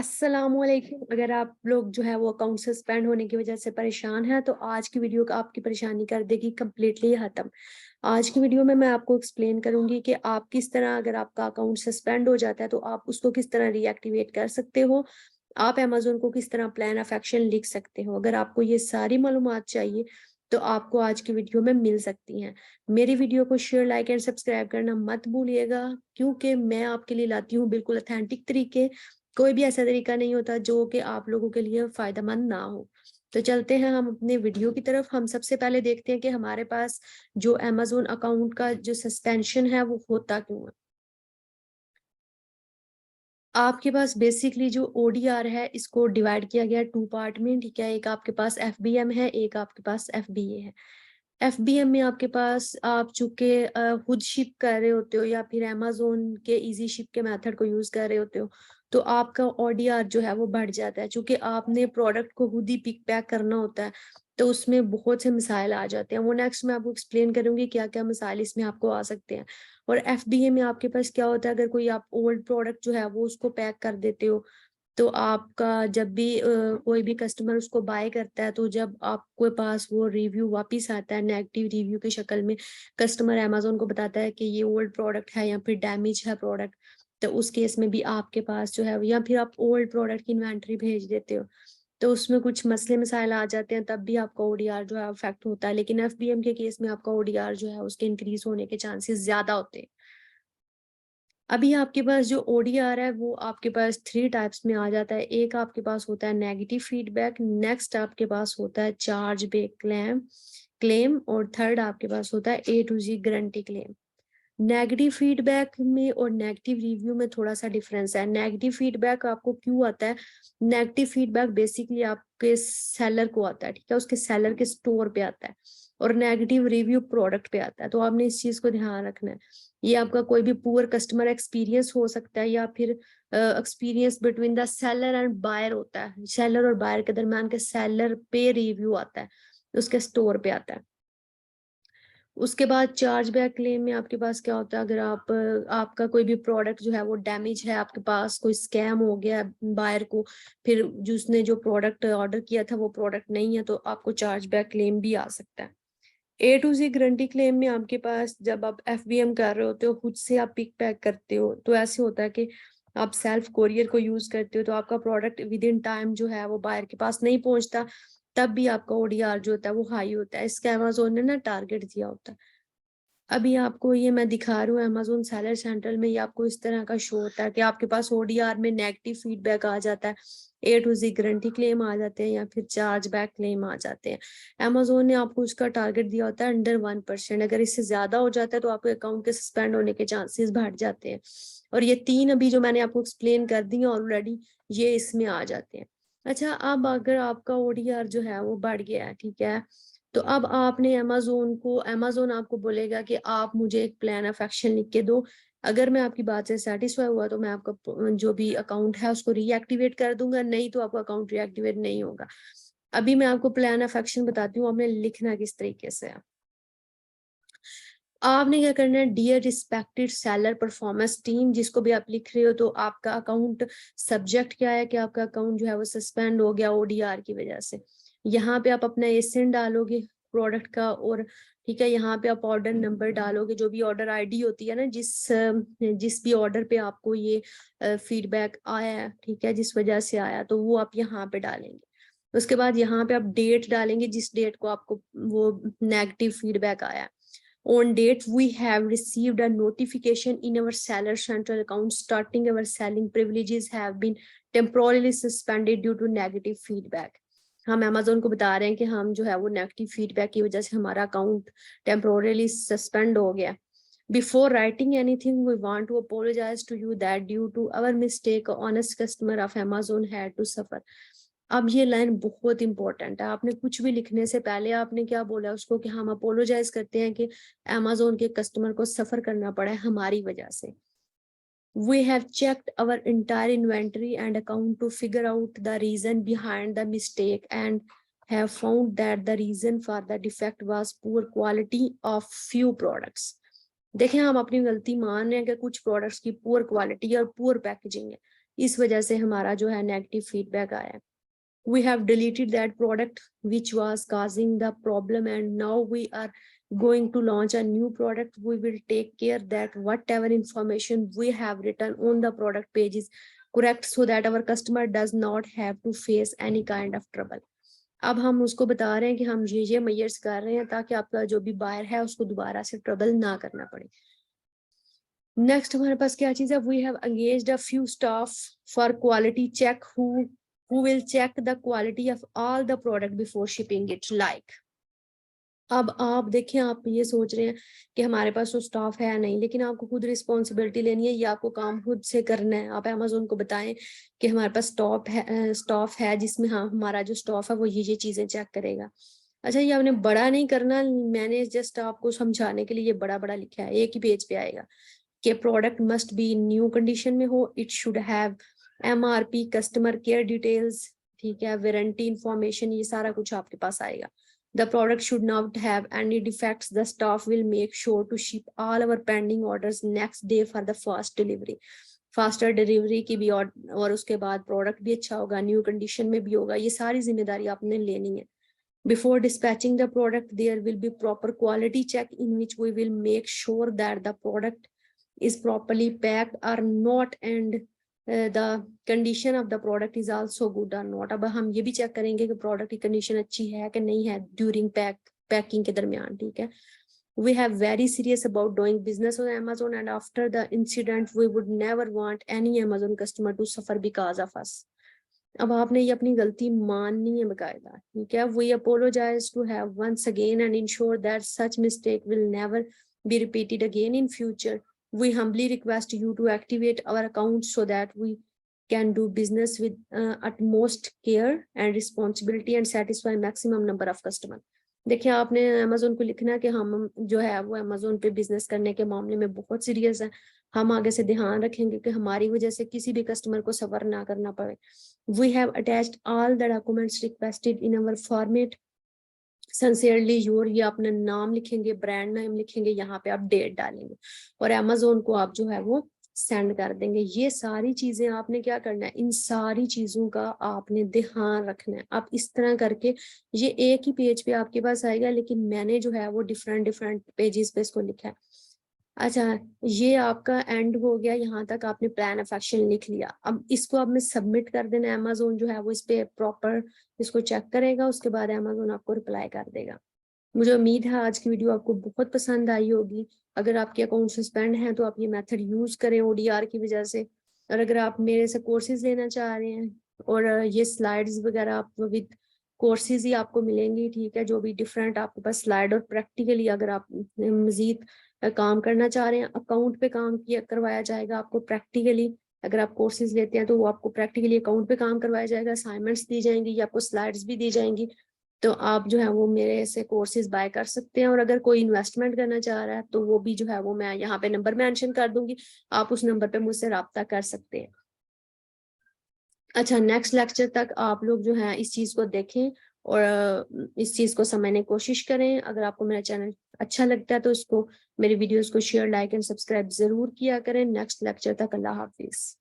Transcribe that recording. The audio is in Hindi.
अस्सलामुअलैकुम। अगर आप लोग जो है वो अकाउंट सस्पेंड होने की वजह से परेशान हैं तो आज की वीडियो का आपकी परेशानी कर देगी कम्प्लीटली खत्म। आज की वीडियो में मैं आपको एक्सप्लेन करूंगी कि आप किस तरह, अगर आपका अकाउंट सस्पेंड हो जाता है तो आप उसको किस तरह रीएक्टिवेट कर सकते हो। आप अमेजोन को किस तरह प्लान ऑफ एक्शन लिख सकते हो। अगर आपको ये सारी मालूमात चाहिए तो आपको आज की वीडियो में मिल सकती हैं। मेरी वीडियो को शेयर, लाइक एंड सब्सक्राइब करना मत भूलिएगा, क्योंकि मैं आपके लिए लाती हूँ बिल्कुल अथेंटिक तरीके। कोई भी ऐसा तरीका नहीं होता जो कि आप लोगों के लिए फायदेमंद ना हो। तो चलते हैं हम अपने वीडियो की तरफ। हम सबसे पहले देखते हैं कि हमारे पास जो अमेजोन अकाउंट का जो सस्पेंशन है वो होता क्यों है। आपके पास बेसिकली जो ओडीआर है इसको डिवाइड किया गया टू पार्ट में, ठीक है। एक आपके पास एफबीएम है, एक आपके पास एफबीए है। एफबीएम में आपके पास आप चूंकि खुद शिप कर रहे होते हो या फिर अमेजोन के इजी शिप के मेथड को यूज कर रहे होते हो तो आपका ओडीआर जो है वो बढ़ जाता है। चूंकि आपने प्रोडक्ट को खुद ही पिक पैक करना होता है तो उसमें बहुत से मिसाइल आ जाते हैं। वो नेक्स्ट मैं आपको एक्सप्लेन करूंगी क्या क्या मिसाइल इसमें आपको आ सकते हैं। और एफबीए में आपके पास क्या होता है, अगर कोई आप ओल्ड प्रोडक्ट जो है वो उसको पैक कर देते हो तो आपका जब भी कोई भी कस्टमर उसको बाय करता है तो जब आपके पास वो रिव्यू वापस आता है नेगेटिव रिव्यू की शक्ल में, कस्टमर अमेजोन को बताता है कि ये ओल्ड प्रोडक्ट है या फिर डैमेज है प्रोडक्ट, तो उस केस में भी आपके पास जो है, या फिर आप ओल्ड प्रोडक्ट की इन्वेंट्री भेज देते हो तो उसमें कुछ मसले मसाइल आ जाते हैं, तब भी आपका ओडीआर जो है अफेक्ट होता है। लेकिन एफबीएम के केस में आपका ओडीआर जो है उसके इंक्रीज होने के चांसेस ज्यादा होते हैं। अभी आपके पास जो ओडीआर है वो आपके पास थ्री टाइप्स में आ जाता है। एक आपके पास होता है नेगेटिव फीडबैक, नेक्स्ट आपके पास होता है चार्ज बैक क्लेम और थर्ड आपके पास होता है A to Z guarantee claim. Negative feedback में और नेगेटिव रिव्यू में थोड़ा सा डिफरेंस है। नेगेटिव फीडबैक आपको क्यों आता है? नेगेटिव फीडबैक बेसिकली आपके सेलर को आता है, ठीक है, उसके सेलर के स्टोर पे आता है। और नेगेटिव रिव्यू प्रोडक्ट पे आता है। तो आपने इस चीज को ध्यान रखना है। ये आपका कोई भी पुअर कस्टमर एक्सपीरियंस हो सकता है या फिर experience between the seller and buyer होता है। सेलर और बायर के दरम्यान के सेलर पे रिव्यू आता है, उसके स्टोर पे आता है। उसके बाद चार्ज बैक क्लेम में आपके पास क्या होता है, अगर आपका कोई भी प्रोडक्ट जो है वो डैमेज है, आपके पास कोई स्कैम हो गया बायर को, फिर जिसने जो प्रोडक्ट ऑर्डर किया था वो प्रोडक्ट नहीं है तो आपको चार्ज बैक क्लेम भी आ सकता है। A to Z guarantee claim में आपके पास जब आप एफबीएम कर रहे होते हो, खुद से आप पिक पैक करते हो, तो ऐसे होता है कि आप सेल्फ कोरियर को यूज करते हो तो आपका प्रोडक्ट विद इन टाइम जो है वो बायर के पास नहीं पहुंचता, तब भी आपका ओडीआर जो होता है वो हाई होता है। इसका अमेजोन ने ना टारगेट दिया होता है। अभी आपको ये मैं दिखा रही हूँ अमेजोन सेलर सेंट्रल में, ये आपको इस तरह का शो होता है कि आपके पास ओडीआर में नेगेटिव फीडबैक आ जाता है, A to Z guarantee claim आ जाते हैं या फिर चार्ज बैक क्लेम आ जाते हैं। अमेजोन ने आपको उसका टारगेट दिया होता है अंडर 1%। अगर इससे ज्यादा हो जाता है तो आपके अकाउंट के सस्पेंड होने के चांसेस बढ़ जाते हैं। और ये तीन अभी जो मैंने आपको एक्सप्लेन कर दी है ऑलरेडी, ये इसमें आ जाते हैं। अच्छा, अब अगर आपका ओडीआर जो है वो बढ़ गया है, ठीक है, तो अब आपने अमेजोन आपको बोलेगा कि आप मुझे एक प्लान ऑफ एक्शन लिख के दो। अगर मैं आपकी बात से सेटिस्फाई हुआ तो मैं आपका जो भी अकाउंट है उसको रीएक्टिवेट कर दूंगा, नहीं तो आपका अकाउंट रीएक्टिवेट नहीं होगा। अभी मैं आपको प्लान ऑफ एक्शन बताती हूँ, आपने लिखना किस तरीके से है। आपने क्या करना है, dear respected seller performance team, जिसको भी आप लिख रहे हो, तो आपका अकाउंट सब्जेक्ट क्या है कि आपका अकाउंट जो है वो सस्पेंड हो गया ओडीआर की वजह से। यहाँ पे आप अपना एसेन डालोगे प्रोडक्ट का, और ठीक है, यहाँ पे आप ऑर्डर नंबर डालोगे, जो भी ऑर्डर आईडी होती है ना, जिस भी ऑर्डर पे आपको ये फीडबैक आया है, ठीक है, जिस वजह से आया, तो वो आप यहाँ पे डालेंगे। उसके बाद यहाँ पे आप डेट डालेंगे जिस डेट को आपको वो नेगेटिव फीडबैक आया। On date, we have received a notification in our seller central account starting our selling privileges have been temporarily suspended due to negative feedback. हम अमेजोन को बता रहे हैं कि हम जो है वो नेगेटिव फीडबैक की वजह से हमारा अकाउंट टेम्पोरली सस्पेंड हो गया। Before writing anything, we want to apologize to you that due to our mistake, honest customer of Amazon had to suffer. अब ये लाइन बहुत इंपॉर्टेंट है। आपने कुछ भी लिखने से पहले आपने क्या बोला उसको कि हम अपोलोजाइज करते हैं कि अमेजोन के कस्टमर को सफर करना पड़ा है हमारी वजह से। We have checked our entire inventory and account to figure out the reason behind the mistake and have found that the reason for the defect was poor quality of few products. देखें, हम अपनी गलती मान रहे हैं कि कुछ प्रोडक्ट्स की पुअर क्वालिटी और पुअर पैकेजिंग है, इस वजह से हमारा जो है नेगेटिव फीडबैक आया है। We have deleted that product which was causing the problem, and now we are going to launch a new product. We will take care that whatever information we have written on the product page is correct, so that our customer does not have to face any kind of trouble. अब हम उसको बता रहे हैं कि हम ये मेजर्स कर रहे हैं ताकि आपका जो भी बायर है उसको दोबारा से ट्रबल ना करना पड़े। नेक्स्ट हमारे पास क्या चीज है, we have engaged a few staff for quality check who will check the quality of all the product before shipping it, like अब आप देखें, आप ये सोच रहे हैं कि हमारे पास तो स्टाफ है नहीं, लेकिन आपको खुद रिस्पॉन्सिबिलिटी लेनी है, ये आपको काम खुद से करना है। आप अमेज़न को बताएं कि हमारे पास स्टाफ है जिसमें हाँ हमारा जो स्टाफ है वो ये चीजें चेक करेगा। अच्छा, ये आपने बड़ा नहीं करना, मैंने जस्ट आपको समझाने के लिए ये बड़ा बड़ा लिखा है, एक ही पेज पे आएगा कि product must be new condition में हो, it should have MRP, customer care details, ठीक है, वारंटी इंफॉर्मेशन, ये सारा कुछ आपके पास आएगा। The product should not have any defects. The staff will make sure to ship all our pending orders next day for the fast delivery. Faster delivery की भी और उसके बाद प्रोडक्ट भी अच्छा होगा, न्यू कंडीशन में भी होगा, ये सारी जिम्मेदारी आपने लेनी है। Before dispatching the product, there will be proper quality check in which we will make sure that the product is properly packed or not, and the condition of the product is also good or not. अब हम ये भी चेक करेंगे कि प्रोडक्ट की कंडीशन अच्छी है कि नहीं है ड्यूरिंग पैकिंग के दरमियान, ठीक है। We have very serious about doing business on Amazon, and after the incident we would never want any Amazon customer to suffer because of us. अब आपने ये अपनी गलती माननी है बकायदा, ठीक है। We apologize to have once again and ensure that such mistake will never be repeated again in future. We humbly request you to activate our account so that we can do business with utmost care and responsibility and satisfy maximum number of customer. देखिए, आपने अमेज़न को लिखना है कि हम जो है वो अमेज़न पे बिजनेस करने के मामले में बहुत सीरियस है, हम आगे से ध्यान रखेंगे कि हमारी वजह से किसी भी कस्टमर को सफर ना करना पड़े। We have attached all the documents requested in our format. Sincerely your, ये अपना नाम लिखेंगे, ब्रांड नेम लिखेंगे, यहाँ पे आप डेट डालेंगे और अमेज़न को आप जो है वो सेंड कर देंगे। ये सारी चीजें आपने क्या करना है, इन सारी चीजों का आपने ध्यान रखना है। आप इस तरह करके ये एक ही पेज पे आपके पास आएगा, लेकिन मैंने जो है वो डिफरेंट पेजेस पे इसको लिखा है। अच्छा, ये आपका एंड हो गया, यहाँ तक आपने प्लान ऑफ एक्शन लिख लिया। अब इसको अब मैं सबमिट कर देना, अमेज़न जो है वो इस पे प्रॉपर इसको चेक करेगा, उसके बाद अमेज़न आपको रिप्लाई कर देगा। मुझे उम्मीद है आज की वीडियो आपको बहुत पसंद आई होगी। अगर आपके अकाउंट सस्पेंड है तो आप ये मेथड यूज करें ODR की वजह से। और अगर आप मेरे से कोर्सेज लेना चाह रहे हैं और ये स्लाइड्स वगैरह आप विद कोर्सेज ही आपको मिलेंगी, ठीक है, जो भी डिफरेंट आपके पास स्लाइड और प्रैक्टिकली अगर आप मजीद काम करना चाह रहे हैं, अकाउंट पे काम किया करवाया जाएगा आपको प्रैक्टिकली। अगर आप कोर्सेज लेते हैं तो वो आपको प्रैक्टिकली अकाउंट पे काम करवाया जाएगा, असाइनमेंट्स दी जाएंगी या आपको स्लाइड्स भी दी जाएंगी। तो आप जो है वो मेरे से कोर्सेज बाय कर सकते हैं। और अगर कोई इन्वेस्टमेंट करना चाह रहा है तो वो भी जो है वो मैं यहाँ पे नंबर मेंशन कर दूंगी, आप उस नंबर पे मुझसे रब्ता कर सकते हैं। अच्छा, नेक्स्ट लेक्चर तक आप लोग जो है इस चीज को देखें और इस चीज को समझने की कोशिश करें। अगर आपको मेरा चैनल अच्छा लगता है तो इसको, मेरी वीडियोस को शेयर, लाइक एंड सब्सक्राइब जरूर किया करें। नेक्स्ट लेक्चर तक अल्लाह हाफिज।